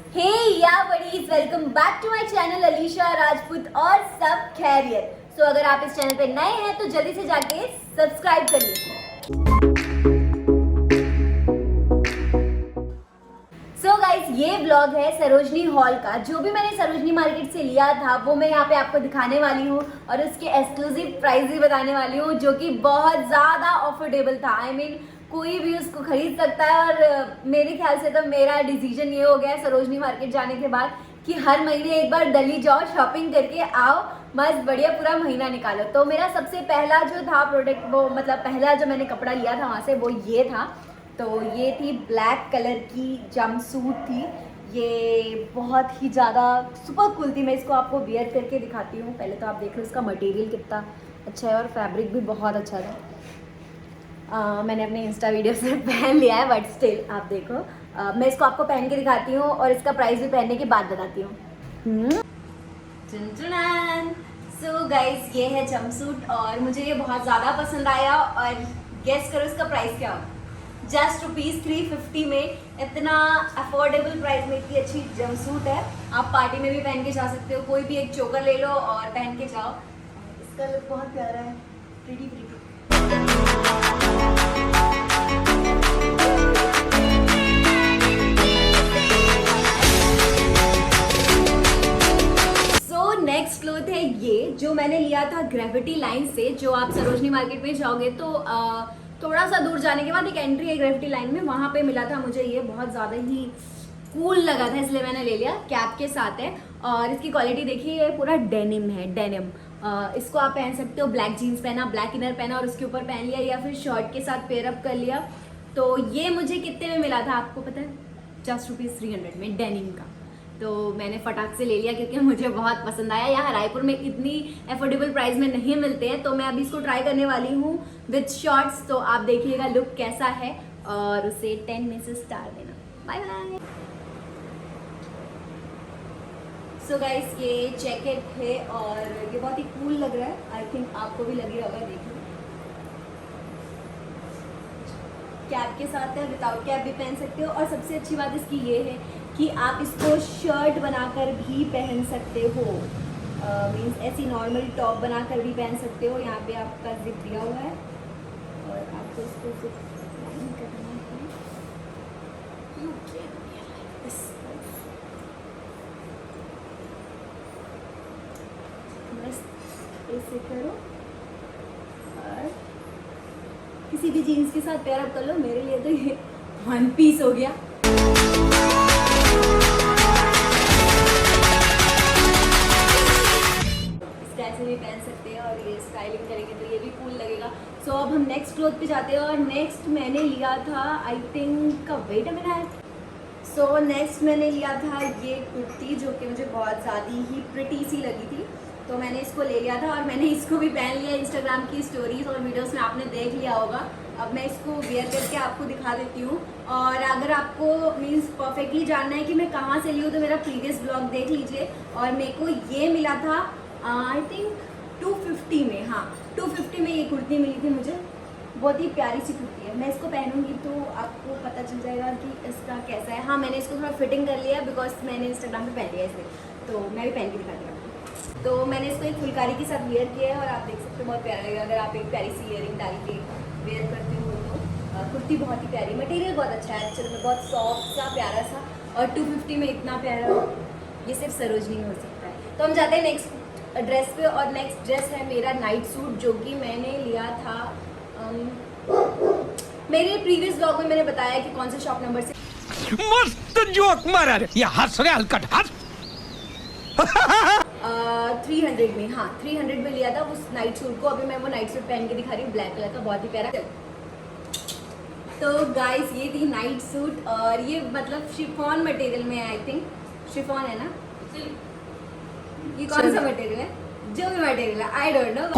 Hey ya buddies, welcome back to my channel Alisha Rajput और सब खैरियत। सो अगर आप इस चैनल पे नए हैं तो जल्दी से जाके सब्सक्राइब कर लीजिए। सो गाइस, ये व्लॉग है सरोजनी हॉल का। जो भी मैंने सरोजनी मार्केट से लिया था वो मैं यहाँ पे आपको दिखाने वाली हूँ और उसके एक्सक्लूसिव प्राइस भी बताने वाली हूँ, जो कि बहुत ज़्यादा अफोर्डेबल था। आई मीन कोई भी उसको खरीद सकता है। और मेरे ख्याल से तो मेरा डिसीजन ये हो गया है सरोजनी मार्केट जाने के बाद कि हर महीने एक बार दिल्ली जाओ, शॉपिंग करके आओ, मस्त बढ़िया पूरा महीना निकालो। तो मेरा सबसे पहला जो था प्रोडक्ट, वो मतलब पहला जो मैंने कपड़ा लिया था वहाँ से, वो ये था। तो ये थी ब्लैक कलर की जंपसूट थी। ये बहुत ही ज़्यादा सुपर कूल थी। मैं इसको आपको वियर करके दिखाती हूँ। पहले तो आप देख लो इसका मटेरियल कितना अच्छा है और फैब्रिक भी बहुत अच्छा था। मैंने अपने इंस्टा वीडियो से पहन लिया है, बट स्टिल आप देखो। मैं इसको आपको पहन के दिखाती हूँ और इसका प्राइस भी पहनने के बाद बताती हूँ। सो गाइस, ये है जंपसूट और मुझे ये बहुत ज़्यादा पसंद आया। और गेस करो इसका प्राइस क्या होगा? जस्ट ₹350 में इतना अफोर्डेबल प्राइस में इतनी अच्छी जंपसूट है। आप पार्टी में भी पहन के जा सकते हो। कोई भी एक चोकर ले लो और पहन के जाओ। इसका लुक बहुत प्यारा है, प्रीटी प्रीटी। नेक्स्ट क्लोथ है ये, जो मैंने लिया था ग्रेविटी लाइन से। जो आप सरोजनी मार्केट में जाओगे तो थोड़ा सा दूर जाने के बाद एक एंट्री है ग्रेविटी लाइन में, वहाँ पे मिला था मुझे। ये बहुत ज़्यादा ही कूल लगा था इसलिए मैंने ले लिया। कैप के साथ है और इसकी क्वालिटी देखिए, ये पूरा डेनिम है, डेनिम। इसको आप पहन सकते हो, ब्लैक जीन्स पहना, ब्लैक इनर पहना और उसके ऊपर पहन लिया, या फिर शर्ट के साथ पेयर अप कर लिया। तो ये मुझे कितने में मिला था आपको पता है? जस्ट ₹300 में, डेनिम का। तो मैंने फटाक से ले लिया क्योंकि मुझे बहुत पसंद आया। यहाँ रायपुर में इतनी अफोर्डेबल प्राइस में नहीं मिलते हैं। तो मैं अभी इसको ट्राई करने वाली हूँ विद शॉर्ट्स। तो आप देखिएगा लुक कैसा है और उसे 10 में से स्टार देना। Bye bye. सो गाइस, ये जैकेट है और ये बहुत ही कूल लग रहा है। आई थिंक आपको भी लग रहा होगा। देखिए कैप के साथ है, विदाउट कैप भी पहन सकते हो। और सबसे अच्छी बात इसकी ये है कि आप इसको शर्ट बनाकर भी पहन सकते हो। मीन्स ऐसी नॉर्मल टॉप बनाकर भी पहन सकते हो। यहाँ पे आपका जिप दिया हुआ है और आपको इसको जिप लाइन करना है। बस ऐसे करो और किसी भी जीन्स के साथ पेयर अप कर लो। मेरे लिए तो ये वन पीस हो गया। ऐसे भी पहन सकते हैं और ये स्टाइलिंग करेंगे तो ये भी कूल लगेगा। सो अब हम नेक्स्ट क्लोथ पे जाते हैं और नेक्स्ट मैंने लिया था, I think, wait a minute. So next मैंने लिया था ये कुर्ती, जो कि मुझे बहुत ज़्यादा ही प्रिटी सी लगी थी। तो मैंने इसको ले लिया था और मैंने इसको भी पहन लिया। इंस्टाग्राम की स्टोरीज और वीडियोस में आपने देख लिया होगा। अब मैं इसको वेयर करके आपको दिखा देती हूँ। और अगर आपको मीन्स परफेक्टली जानना है कि मैं कहाँ से ली हूँ तो मेरा प्रीवियस ब्लॉग देख लीजिए। और मेरे को ये मिला था आई थिंक 250 में। हाँ, 250 में ये कुर्ती मिली थी मुझे। बहुत ही प्यारी सी कुर्ती है। मैं इसको पहनूंगी तो आपको पता चल जाएगा कि इसका कैसा है। हाँ, मैंने इसको थोड़ा फिटिंग कर लिया बिकॉज मैंने इंस्टाग्राम पे पहन लिया इसलिए। तो मैं भी पहन के दिखाती हूँ। तो मैंने इसको एक फुलकारी के साथ वेयर किया है और आप देख सकते हो बहुत प्यारा लगेगा अगर आप एक प्यारी सी ईयरिंग डाल के वेयर करते हो। तो कुर्ती बहुत ही प्यारी, मटेरियल बहुत अच्छा है एक्चुअली में, बहुत सॉफ्ट सा, प्यारा सा। और 250 में इतना प्यारा, ये सिर्फ सरोजनी हो सकता है। तो हम जाते हैं नेक्स्ट ड्रेस पे। और नेक्स्ट ड्रेस है मेरा नाइट सूट, जो कि मैंने लिया था मेरे प्रीवियस ब्लॉग में मैंने बताया कि कौन से शॉप नंबर से। मस्त जोक मारा रे, ये हंस रहे हलकट हंस। 300 में, हाँ 300 में लिया था उस नाइट सूट को। अभी मैं वो नाइट सूट पहन के दिखा रही हूँ, ब्लैक कलर का, बहुत ही प्यारा। तो गाइस, ये थी नाइट सूट और ये मतलब शिफॉन मटेरियल में है। आई थिंक शिफॉन है ना? ये कौन सा मटेरियल है? जो भी मटेरियल है, आई डोंट नो,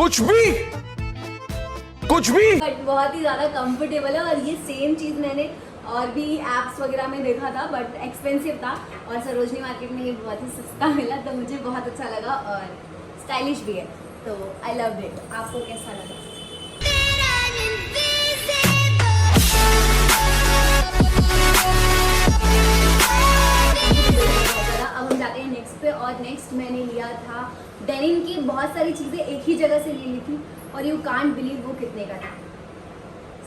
कुछ भी बट बहुत ही ज्यादा कंफर्टेबल है। और ये सेम चीज मैंने और भी एप्स वगैरह में देखा था बट एक्सपेंसिव था और सरोजनी मार्केट में ये बहुत ही सस्ता मिला। तो मुझे बहुत अच्छा लगा और स्टाइलिश भी है। तो आई लव इट। आपको कैसा लगा? और नेक्स्ट मैंने लिया था डेनिम की बहुत सारी चीज़ें एक ही जगह से ले ली थी और यू कांट बिलीव वो कितने का था,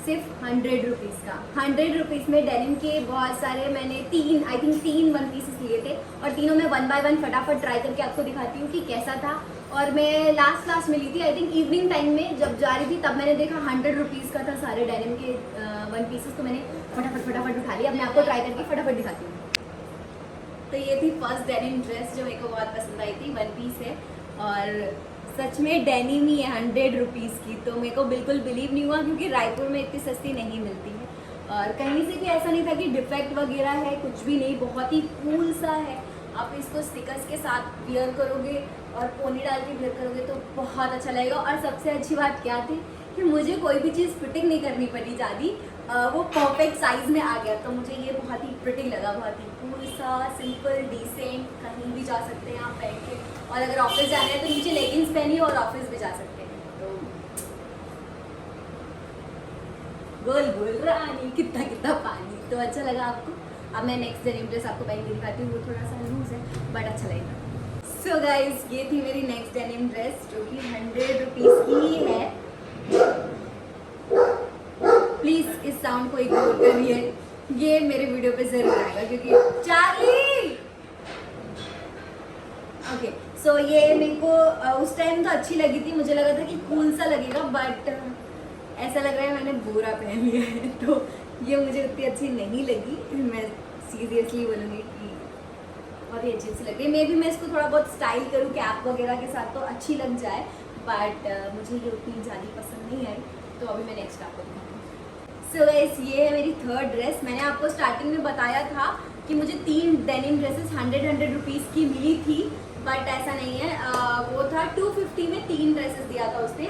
सिर्फ 100 रुपीज़ का। 100 रुपीज़ में डेनिम के बहुत सारे मैंने तीन वन पीसेस लिए थे और तीनों में 1 बाय 1 फटाफट ट्राई करके आपको दिखाती हूँ कि कैसा था। और मैं लास्ट में ली थी, आई थिंक इवनिंग टाइम में जब जा रही थी तब मैंने देखा 100 रुपीज़ का था सारे डेनिम के वन पीसेस, तो मैंने फटाफट उठा लिया। अब मैं आपको ट्राई करके फटाफट दिखाती हूँ। तो ये थी फर्स्ट डेनिम ड्रेस जो मेरे को बहुत पसंद आई थी, वन पीस है और सच में डेनिम ही है 100 रुपीज़ की। तो मेरे को बिल्कुल बिलीव नहीं हुआ क्योंकि रायपुर में इतनी सस्ती नहीं मिलती है और कहीं से भी ऐसा नहीं था कि डिफेक्ट वगैरह है, कुछ भी नहीं, बहुत ही कूल सा है। आप इसको स्टिकर्स के साथ वियर करोगे और पोनी डाल के वियर करोगे तो बहुत अच्छा लगेगा। और सबसे अच्छी बात क्या थी कि मुझे कोई भी चीज़ फिटिंग नहीं करनी पड़ी ज़्यादा, वो परफेक्ट साइज में आ गया। तो मुझे ये बहुत ही प्रिटी लगा, बहुत ही कूल सा, सिंपल, डिसेंट, कहीं भी जा सकते हैं आप पहन के। और अगर ऑफिस जाना है तो नीचे लेगिंग्स पहनिए और ऑफिस भी जा सकते हैं। तो गोल रानी कितना पानी। तो अच्छा लगा आपको। अब मैं नेक्स्ट डेनिम ड्रेस आपको पहन के दिखाती हूँ, वो थोड़ा सा लूज है बट अच्छा लगेगा। सो गाइज ये थी मेरी नेक्स्ट डेनिम ड्रेस जो कि 100 रुपीज़ की ही है। प्लीज इस साउंड को इग्नोर करिए, ये मेरे वीडियो पे जरूर आएगा क्योंकि चार्ली ओके। सो ये मेरे को उस टाइम तो अच्छी लगी थी, मुझे लगा था कि कूल सा लगेगा बट ऐसा लग रहा है मैंने बुरा पहन लिया है। तो ये मुझे उतनी अच्छी नहीं लगी, मैं सीरियसली बोलूँगी कि बहुत ही अच्छी लग रही है। मे भी मैं इसको थोड़ा बहुत स्टाइल करूँ कैप वगैरह के साथ तो अच्छी लग जाए बट मुझे ये उतनी ज़्यादा पसंद नहीं आई। तो अभी मैं नेक्स्ट आपको दिखाती हूँ। सो गाइस ये है मेरी थर्ड ड्रेस। मैंने आपको स्टार्टिंग में बताया था कि मुझे 3 डेनिम ड्रेसेस 100 रुपीज़ की मिली थी बट ऐसा नहीं है। वो था 250 में 3 ड्रेसेस दिया था उसने।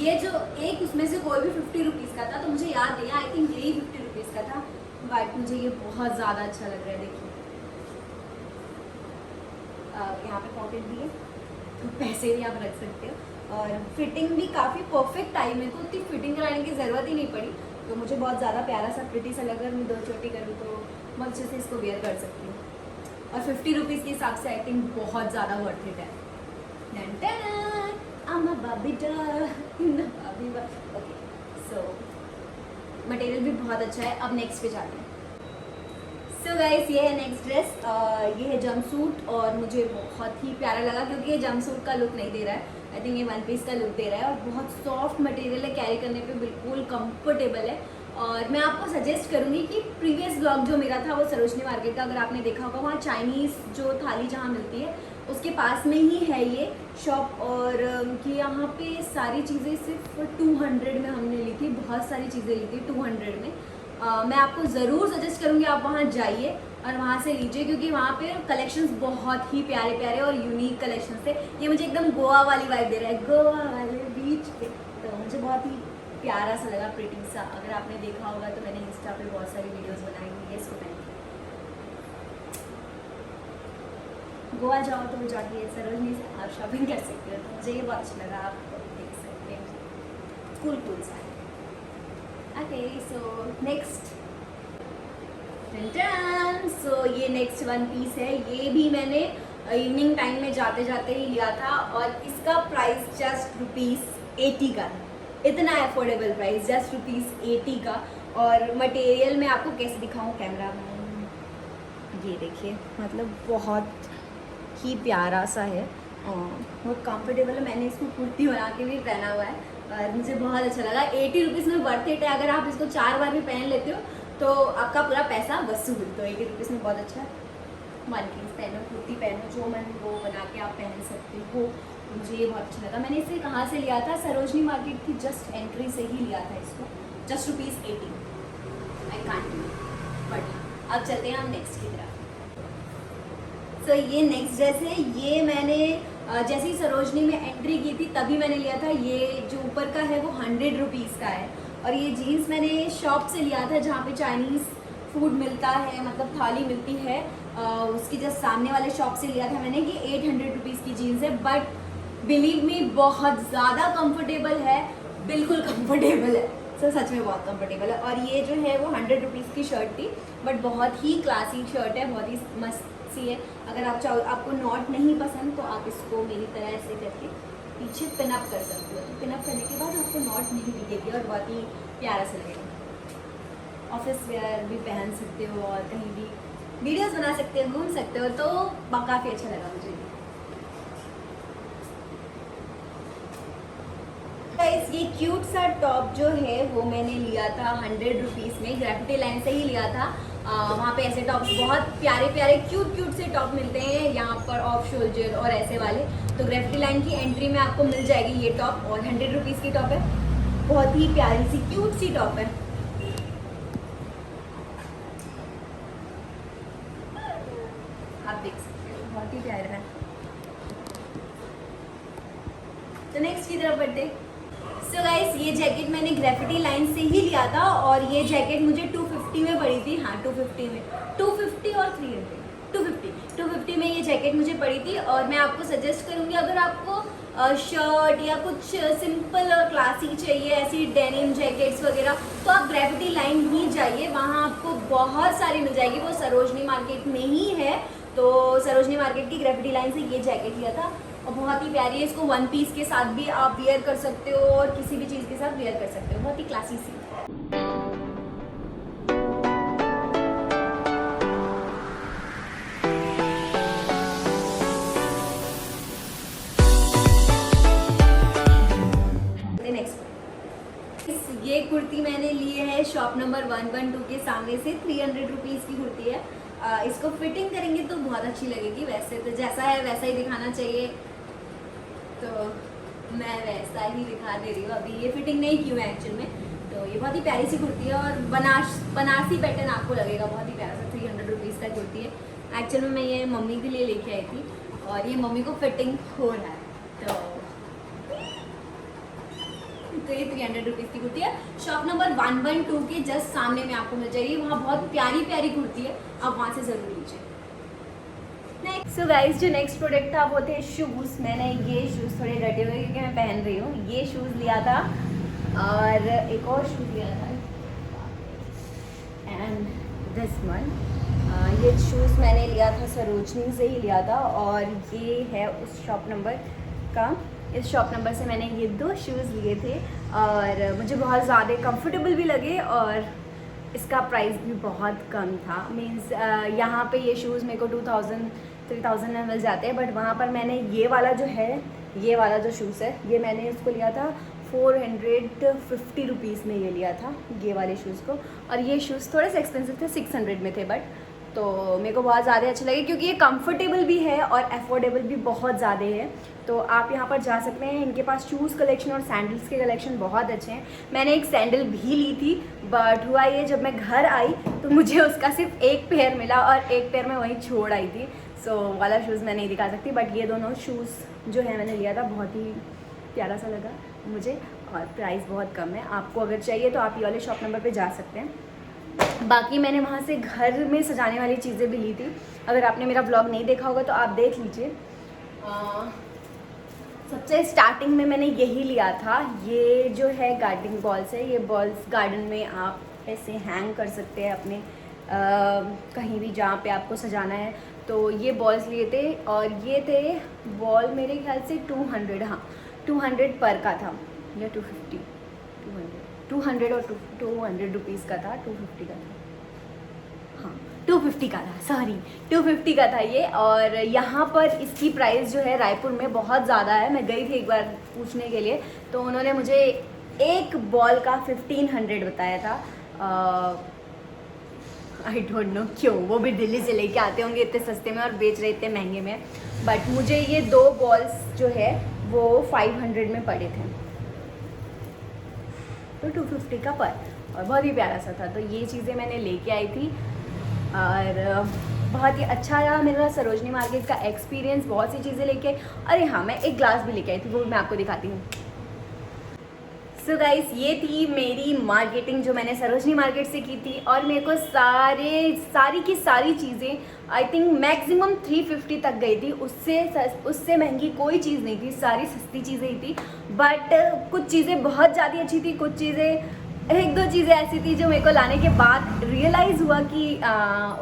ये जो एक उसमें से कोई भी 50 रुपीज़ का था, तो मुझे याद नहीं, आई थिंक यही 50 रुपीज़ का था बट मुझे ये बहुत ज़्यादा अच्छा लग रहा है। देखिए यहाँ पे पॉकेट भी है तो पैसे भी आप रख सकते हो और फिटिंग भी काफ़ी परफेक्ट आई। मेरे को उतनी फिटिंग कराने की ज़रूरत ही नहीं पड़ी, तो मुझे बहुत ज़्यादा प्यारा सा प्रिटी सा लगा। मैं 2 चोटी करूँ तो मैं अच्छे से इसको वेयर कर सकती हूँ और 50 रुपीज़ के हिसाब से आई थिंक बहुत ज़्यादा वर्थ इट है। ओके सो मटेरियल भी बहुत अच्छा है। अब नेक्स्ट पे जाते हैं। सो गाइस ये है नेक्स्ट ड्रेस, ये है जंपसूट और मुझे बहुत ही प्यारा लगा क्योंकि ये जंपसूट का लुक नहीं दे रहा है, आई थिंक ये वन पीस का लुक दे रहा है और बहुत सॉफ्ट मटेरियल है, कैरी करने पे बिल्कुल कंफर्टेबल है। और मैं आपको सजेस्ट करूँगी कि प्रीवियस ब्लॉग जो मेरा था वो सरोजनी मार्केट का, अगर आपने देखा होगा, वहाँ चाइनीज़ जो थाली जहाँ मिलती है उसके पास में ही है ये शॉप और कि यहाँ पे सारी चीज़ें सिर्फ 200 में हमने ली थी, बहुत सारी चीज़ें ली थी 200 में। मैं आपको ज़रूर सजेस्ट करूँगी आप वहाँ जाइए और वहाँ से लीजिए क्योंकि वहाँ पे कलेक्शंस बहुत ही प्यारे प्यारे और यूनिक कलेक्शंस थे। ये मुझे एकदम गोवा वाली वाइब दे रहा है, गोवा वाले बीच पे, तो मुझे बहुत ही प्यारा सा लगा, प्रिटी सा। अगर आपने देखा होगा तो मैंने इंस्टा पे बहुत सारी वीडियोस बनाई हुई है इसको पहन के। गोवा जाओ तो जाके सरोजनी से आप शॉपिंग कर सकते हो, तो मुझे ये बहुत अच्छा लगा, आप देख सकते हैं, कूल सा है। ओके सो नेक्स्ट, सो ये नेक्स्ट वन पीस है। ये भी मैंने इवनिंग टाइम में जाते जाते ही लिया था और इसका प्राइस जस्ट ₹80 का था। इतना अफोर्डेबल प्राइस, जस्ट ₹80 का। और मटेरियल मैं आपको कैसे दिखाऊं कैमरा में, ये देखिए, मतलब बहुत ही प्यारा सा है और बहुत कंफर्टेबल है। मैंने इसको कुर्ती बना के भी पहना हुआ है और मुझे बहुत अच्छा लगा। 80 रुपीज़ में वर्थ इट है। अगर आप इसको 4 बार भी पहन लेते हो तो आपका पूरा पैसा वसूल। तो 80 रुपीज़ में बहुत अच्छा है। वन पीस पहनो, कुर्ती पहनो, जो मन वो बना के आप पहन सकते हो। मुझे ये बहुत अच्छा लगा। मैंने इसे कहाँ से लिया था, सरोजनी मार्केट की जस्ट एंट्री से ही लिया था इसको, जस्ट ₹80। आई कांट बट अब चलते हैं हम नेक्स्ट की तरफ। सो ये नेक्स्ट ड्रेस है। ये मैंने जैसे ही सरोजनी में एंट्री की थी तभी मैंने लिया था। ये जो ऊपर का है वो 100 रुपीज़ का है और ये जीन्स मैंने शॉप से लिया था जहाँ पे चाइनीज़ फूड मिलता है, मतलब थाली मिलती है, उसकी जस्ट सामने वाले शॉप से लिया था मैंने। कि 800 रुपीज़ की जीन्स है बट बिलीव मी बहुत ज़्यादा कंफर्टेबल है, बिल्कुल कंफर्टेबल है। सच में बहुत कंफर्टेबल है। और ये जो है वो 100 रुपीज़ की शर्ट थी बट बहुत ही क्लासी शर्ट है, बहुत ही मस्त सी है। अगर आप चाहो, आपको नॉट नहीं पसंद तो आप इसको मेरी तरह ऐसे करके पीछे पिनअप कर सकते हो। तो पिनअप करने के बाद आपको नॉट नहीं दिखेगी और बहुत ही प्यारा सा लगेगा। ऑफिस वेयर भी पहन सकते हो और कहीं भी वीडियोस बना सकते हो, घूम सकते हो, तो काफ़ी अच्छा लगा मुझे। गाइस ये क्यूट सा टॉप जो है वो मैंने लिया था 100 रुपीज़ में, ग्रेफिटी लाइन से ही लिया था। वहाँ पे ऐसे टॉप्स बहुत प्यारे प्यारे क्यूट से टॉप मिलते हैं यहाँ पर, ऑफ शोल्डर और ऐसे वाले। तो ग्रेफिटी लाइन की एंट्री में आपको मिल जाएगी ये टॉप और 100 रुपीज़ की टॉप है। बहुत ही प्यारी सी क्यूट सी टॉप है। आप देख सकते हो बहुत ही प्यारा है। तो नेक्स्ट की तरफ बढ़ते। सो गाइस ये जैकेट मैंने ग्रेफिटी लाइन से ही लिया था और ये जैकेट मुझे 250 में पड़ी थी। हाँ 250 में, 250 और 300, 250 में ये जैकेट मुझे पड़ी थी। और मैं आपको सजेस्ट करूँगी, अगर आपको शर्ट या कुछ सिंपल और क्लासी चाहिए, ऐसी डेनिम जैकेट्स वगैरह, तो आप ग्रेफिटी लाइन ही जाइए। वहाँ आपको बहुत सारी मिल जाएगी। वो सरोजनी मार्केट में ही है। तो सरोजनी मार्केट की ग्रेफिटी लाइन से ये जैकेट लिया था और बहुत ही प्यारी है। इसको वन पीस के साथ भी आप वियर कर सकते हो और किसी भी चीज़ के साथ वियर कर सकते हो। बहुत ही क्लासी सी। नेक्स्ट ये कुर्ती मैंने ली है शॉप नंबर 112 के सामने से। 300 रुपीज़ की कुर्ती है। इसको फिटिंग करेंगे तो बहुत अच्छी लगेगी। वैसे तो जैसा है वैसा ही दिखाना चाहिए, तो मैं वैसा ही दिखा दे रही हूँ। अभी ये फिटिंग नहीं की है एक्चुअल में। तो ये बहुत ही प्यारी सी कुर्ती है और बनारसी पैटर्न आपको लगेगा। बहुत ही प्यारा सा 300 रुपीज़ का कुर्ती है। एक्चुअल में मैं ये मम्मी के लिए लेके आई थी और ये मम्मी को फिटिंग हो रहा है। तो ये 300 रुपीज़ की कुर्ती है। शॉप नंबर 112 के जस्ट सामने में आपको मिल जाएगी। वहाँ बहुत प्यारी प्यारी कुर्ती है, आप वहाँ से ज़रूर लीजिए। सो गाइस जो नेक्स्ट प्रोडक्ट था वो थे शूज़। मैंने ये शूज़ थोड़े रटे हुए क्योंकि मैं पहन रही हूँ। ये शूज़ लिया था और एक और शूज़ लिया था एंड दिस वन। ये शूज़ मैंने लिया था सरोजनी से ही लिया था और ये है उस शॉप नंबर का। इस शॉप नंबर से मैंने ये 2 शूज़ लिए थे और मुझे बहुत ज़्यादा कंफर्टेबल भी लगे और इसका प्राइस भी बहुत कम था। मीन्स यहाँ पे ये शूज़ मेरे को 2000-3000 में मिल जाते हैं, बट वहाँ पर मैंने ये वाला जो है, ये वाला जो शूज़ है, ये मैंने इसको लिया था 450 रुपीज़ में ये लिया था ये वाले शूज़ को। और ये शूज़ थोड़े से एक्सपेंसिव थे, 600 में थे, बट तो मेरे को बहुत ज़्यादा अच्छे लगे क्योंकि ये कंफर्टेबल भी है और अफोर्डेबल भी बहुत ज़्यादा है। तो आप यहाँ पर जा सकते हैं। इनके पास शूज़ कलेक्शन और सैंडल्स के कलेक्शन बहुत अच्छे हैं। मैंने एक सैंडल भी ली थी, बट हुआ ये जब मैं घर आई तो मुझे उसका सिर्फ एक पेयर मिला और एक पेयर मैं वहीं छोड़ आई थी। सो वाला शूज़ मैं नहीं दिखा सकती, बट ये दोनों शूज़ जो है मैंने लिया था, बहुत ही प्यारा सा लगा मुझे और प्राइस बहुत कम है। आपको अगर चाहिए तो आप ये वाले शॉप नंबर पे जा सकते हैं। बाकी मैंने वहाँ से घर में सजाने वाली चीज़ें भी ली थी। अगर आपने मेरा ब्लॉग नहीं देखा होगा तो आप देख लीजिए। सबसे स्टार्टिंग में मैंने यही लिया था। ये जो है गार्डनिंग बॉल्स है। ये बॉल्स गार्डन में आप ऐसे हैंग कर सकते हैं अपने कहीं भी जहाँ पे आपको सजाना है। तो ये बॉल्स लिए थे और ये थे बॉल मेरे ख्याल से 200, हाँ 200 पर का था या 250, 200 और 200 रुपीज़ का था, 250 का था, हाँ 250 का था, सॉरी 250 का था ये। और यहाँ पर इसकी प्राइस जो है रायपुर में बहुत ज़्यादा है। मैं गई थी एक बार पूछने के लिए तो उन्होंने मुझे एक बॉल का 1500 बताया था। आई डोंट नो क्यों, वो भी दिल्ली से लेके आते होंगे इतने सस्ते में और बेच रहे इतने महंगे में। बट मुझे ये 2 बॉल्स जो है वो 500 में पड़े थे, तो 250 का पर, और बहुत ही प्यारा सा था। तो ये चीज़ें मैंने लेके आई थी और बहुत ही अच्छा रहा मेरा सरोजनी मार्केट का एक्सपीरियंस। बहुत सी चीज़ें लेके, अरे हाँ मैं एक ग्लास भी लेके आई थी, वो मैं आपको दिखाती हूँ। सो गाइस ये थी मेरी मार्केटिंग जो मैंने सरोजनी मार्केट से की थी और मेरे को सारी की सारी चीज़ें आई थिंक मैक्सिमम 350 तक गई थी। उससे महंगी कोई चीज़ नहीं थी, सारी सस्ती चीज़ें ही थी। बट कुछ चीज़ें बहुत ज़्यादा अच्छी थी, कुछ चीज़ें 1-2 चीज़ें ऐसी थी जो मेरे को लाने के बाद रियलाइज़ हुआ कि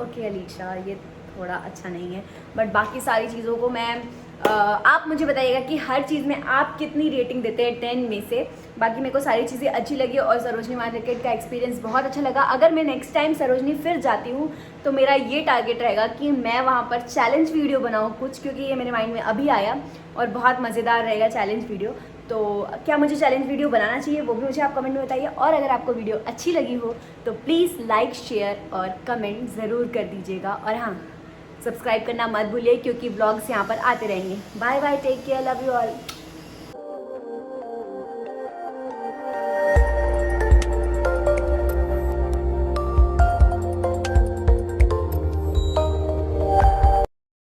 ओके अलीशा ये थोड़ा अच्छा नहीं है, बट बाकी सारी चीज़ों को मैं आप मुझे बताइएगा कि हर चीज़ में आप कितनी रेटिंग देते हैं 10 में से। बाकी मेरे को सारी चीज़ें अच्छी लगी और सरोजनी मार्केट का एक्सपीरियंस बहुत अच्छा लगा। अगर मैं नेक्स्ट टाइम सरोजनी फिर जाती हूँ तो मेरा ये टारगेट रहेगा कि मैं वहाँ पर चैलेंज वीडियो बनाऊँ कुछ, क्योंकि ये मेरे माइंड में अभी आया और बहुत मज़ेदार रहेगा चैलेंज वीडियो। तो क्या मुझे चैलेंज वीडियो बनाना चाहिए वो भी मुझे आप कमेंट में बताइए। और अगर आपको वीडियो अच्छी लगी हो तो प्लीज़ लाइक, शेयर और कमेंट ज़रूर कर दीजिएगा। और हाँ, सब्सक्राइब करना मत भूलिए क्योंकि व्लॉग्स यहाँ पर आते रहेंगे। Bye bye, take care, love you all.